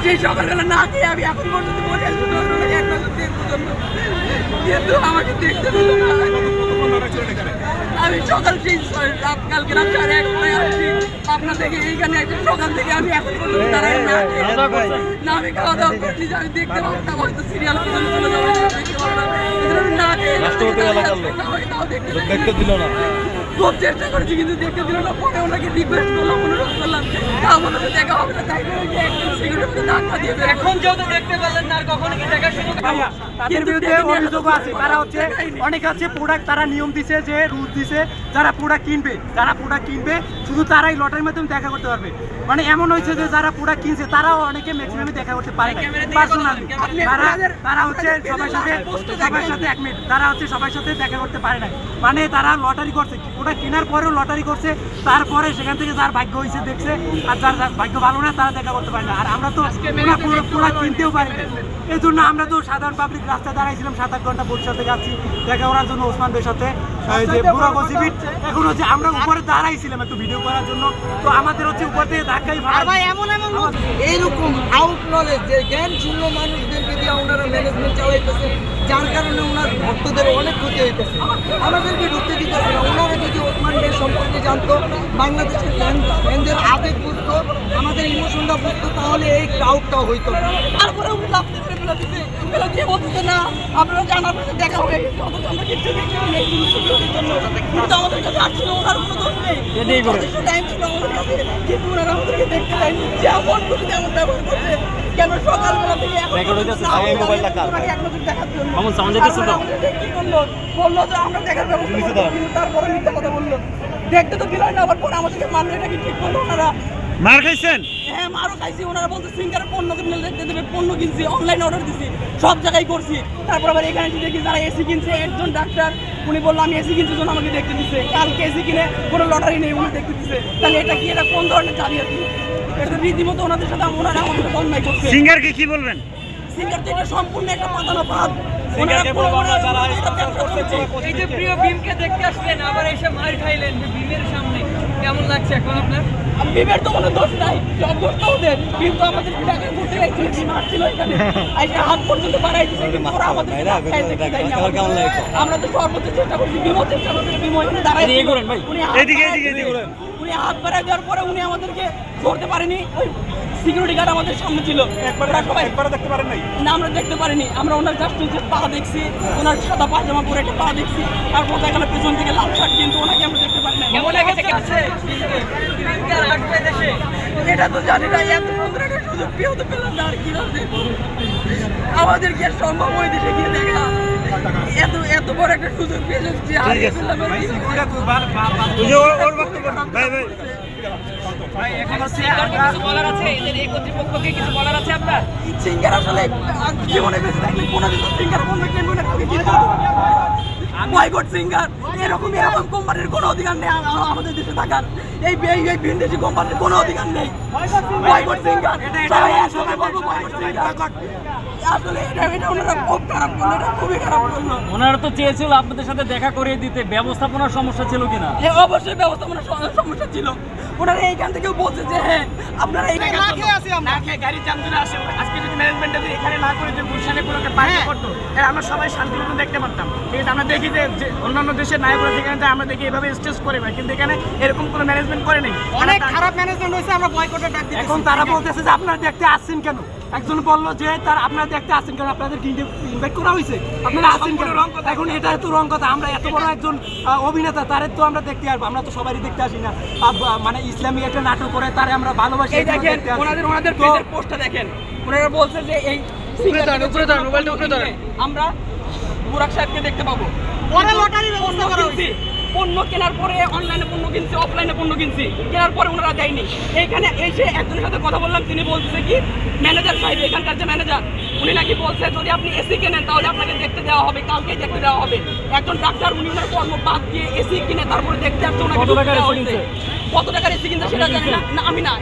সেই সকালবেলা না খেয়ে আমি এখন পর্যন্ত বলে আসবো এক বছর দেখবো জন্য, কিন্তু আমাকে দেখতে দিল না। আমি সকাল সেই রাত কালকে রাত 1:30 আসছি আপনার থেকে, এইখানে একটা সকাল থেকে আমি এখন পর্যন্ত দাঁড়াই না, আমি খাওয়া দাওয়া করছি যে আমি দেখতে পারতাম, হয়তো সিরিয়াল পর্যন্ত চলে যাবে, দেখতে পারতাম না দেখতে দিল না। খুব চেষ্টা করেছি কিন্তু দেখতে দিল না। পরে ওনাকে রিকোয়েস্ট করলাম, অনুরোধ করলাম, তা মনে হচ্ছে দেখা হবে না, তাই ধাক্কা দিয়ে এখন যেহেতু দেখতে পেলেন না, কখনো কি দেখা শুরু ভাইয়া তাদের বিরুদ্ধে অভিযোগ আছে, তারা হচ্ছে অনেক আছে প্রোডাক্ট তারা নিয়ম দিছে, যে রুল দিছে যারা প্রোডাক্ট কিনবে শুধু তারাই লটারির মাধ্যমে দেখা করতে পারবে। মানে এমন হয়েছে যে যারা প্রোডাক্ট কিনছে তারাও অনেকে ম্যাক্সিমামই দেখা করতে পারে না পার্সোনালি, তারা হচ্ছে সবার সাথে 1 মিনিট তারা হচ্ছে সবার সাথে দেখা করতে পারে না। মানে তারা লটারি করছে, প্রোডাক্ট কেনার পরেও লটারি করছে, তারপরে সেখান থেকে যার ভাগ্য হয়েছে দেখছে, আর যার ভাগ্য ভালো না তারা দেখা করতে পারে না। আর আমরা তো প্রোডাক্ট কিনতেও পারি না, এই জন্য আমরা তো সাধারণ পাবলিক রাস্তায় দাঁড়াইছিলাম 7-8 ঘন্টা বরিশাল থেকে যাচ্ছি দেখা করার জন্য ওসমান ভাইয়ের সাথে, যে পুরো গসিপিট। এখন হচ্ছে আমরা উপরে দাঁড়াইছিলাম একটু ভিডিও করার জন্য, তো আমাদের হচ্ছে উপর থেকে ধাক্কাই এইরকম আউট নলেজ যে জ্ঞান শূন্য মানুষদেরকে দিয়ে ওনারা ম্যানেজমেন্ট চালাইতেছে, যার কারণে ওনার ভক্তদের অনেক ক্ষতি হইতেছে। আমাদেরকে ঢুকতে দিতেছে না। ওনারা যদি ওসমান ভাই সম্পর্কে জানতো, বাংলাদেশের ফ্যানদের আবেগ বুঝতো, আমাদের ইমোশনটা বুঝতো, তাহলে এই ক্রাউডটাও হইতো। তারপরে উনি লাফতে করে ফেলা দিয়ে বলতেছে না আপনারা জানার পরে দেখা হয়ে গেছে, অথচ আমরা কিছু কিন্তু আমাদের কাছে আসছিল, ওনার কোনো দোষ নেই, টাইম ছিল আমাদের কাছে, কিন্তু ওনারা আমাদেরকে দেখতে চাইনি, যেমন খুশি তেমন ব্যবহার করছে। কেন সকালবেলা থেকে বললো যে আমরা দেখার ব্যবস্থা, তারপরে মিথ্যা কথা বললো, দেখতে তো দিল না, আবার পরে আমাদেরকে মারলো। এটা কি ঠিক করলো? ওনারা মার খাইছেন? হ্যাঁ, মারও খাইছি। ওনারা বলছে সিঙ্গারের পণ্য কিনলে দেখতে দেবে, পণ্য কিনছি, অনলাইন অর্ডার দিছি, সব জায়গায় করছি। তারপর আবার এখানে দেখি যারা এসি কিনছে, একজন ডাক্তার উনি বললো আমি এসি কিনছি জন্য আমাকে দেখতে দিচ্ছে, কালকে এসি কিনে কোনো লটারি নেই উনি দেখতে দিচ্ছে। তাহলে এটা কি, এটা কোন ধরনের জালিয়াতি? এটা রীতিমতো ওনাদের সাথে ওনারা আমাদের অন্যায় করছে। সিঙ্গারকে কি বলবেন? সিঙ্গার তো এটা সম্পূর্ণ একটা পাতানো পাত। এই যে প্রিয় ভীমকে দেখতে আসলেন, আবার এসে মার খাইলেন ভীমের সামনে, কেমন লাগছে এখন আপনার? ভীমের তো কোনো দোষ নাই, সব দোষ তো ওদের। ভীম তো আমাদের টাকা করতে গেছিল, ভীম আসছিল এখানে, হাত পর্যন্ত বাড়াই দিচ্ছে, আমরা তো সর্বোচ্চ চেষ্টা করছি, ভীমও চেষ্টা করছি, ভীম ওইখানে দাঁড়াই উনি হাত বাড়াই দেওয়ার পরে উনি আমাদেরকে ধরতে পারেনি। ওই সিকিউরিটি গার্ড আমাদের সামনে ছিল, একবার দেখতে পারেন নাই না, আমরা দেখতে পারিনি। আমরা ওনার জাস্ট পা দেখছি, ওনার সাদা পায়জামা পরে একটা পা দেখছি, তারপর দেখালো পেছন থেকে লাল শার্ট, কিন্তু ওনাকে আমরা দেখতে পারি না। কেমন লেগেছে? এটা তো জানি না, এত সুন্দর একটা সুযোগ পেয়েও তো পেলাম না, আর কি আমাদের কি আর সম্ভব ওই দেশে গিয়ে দেখা? এত বড় একটা সুযোগ পেয়ে যাচ্ছি, হারিয়ে ফেললাম। সিঙ্গার আসলে জীবনে বেঁচে থাকলে কোনোদিন সিঙ্গার বন্ধ কিনবো না, বয়কট সিঙ্গার। এরকম কোম্পানির কোনো অধিকার নেই আমাদের দেশে থাকার, এই বিদেশি কোম্পানির কোনো অধিকার নেই। বয়কট সিঙ্গার, আসলে এটা ওনারা খুব খারাপ করলো, এটা খুবই খারাপ করলো। ওনারা তো চেয়েছিল আপনাদের সাথে দেখা করিয়ে দিতে, ব্যবস্থাপনার সমস্যা ছিল কিনা? অবশ্যই ব্যবস্থাপনার সমস্যা ছিল। ওনারা এইখান থেকেও বলছে যে হ্যাঁ আপনারা এই গাড়ি জাম চলে আসে, আজকে যদি ম্যানেজমেন্টটা এখানে না করে যে গুলশানে কোনো একটা পার্টি করতো, আমরা সবাই শান্তি মতো দেখতে পারতাম। ঠিক আছে, আমরা দেখি যে অন্যান্য দেশের নায়করা যেখানে যায় আমরা দেখি এভাবে স্টেজ করে ভাই, কিন্তু এখানে এরকম কোনো ম্যানেজমেন্ট করে নেই, অনেক খারাপ ম্যানেজমেন্ট হয়েছে। আমরা বয়কটের ডাক দিই। এখন তারা বলতেছে যে আপনারা দেখতে আসছেন কেন? একজন বললো যে আপনারা দেখতে আসছেন কেন, আপনাদের ইনভাইট করা হয়েছে, আপনারা আসছেন কেন? এখন এটা তো রং কথা। আমরা এত বড় একজন অভিনেতা, তারে তো আমরা দেখতে আসবো, আমরা তো সবারই দেখতে আসি না। মানে ইসলামিক একটা নাটক করে তারে আমরা ভালোবাসি। ওনাদের পোস্টটা দেখেন, ওনারা বলছে যে এই আমরা মুরাদ সাহেবকে দেখতে পাবো, পরে লটারি ব্যবস্থা করা হয়েছে। পণ্য কেনার পরে অনলাইনে পণ্য কিনছি, অফলাইনে পণ্য কিনছি, কেনার পরে ওনারা দেয়নি। এইখানে এসে একজনের সাথে কথা বললাম, তিনি বলতেছে কি ম্যানেজার সাহেব, এখানকার যে ম্যানেজার, উনি নাকি বলছে যদি আপনি এসি কেনেন তাহলে আপনাকে দেখতে দেওয়া হবে, কালকেই দেখতে দেওয়া হবে। একজন ডাক্তার, উনি ওনার কর্ম বাদ দিয়ে এসি কিনে তারপরে দেখতে আসছে, ওনাকে কত টাকার এসি কিনছে সেটা জানি না, আমি না।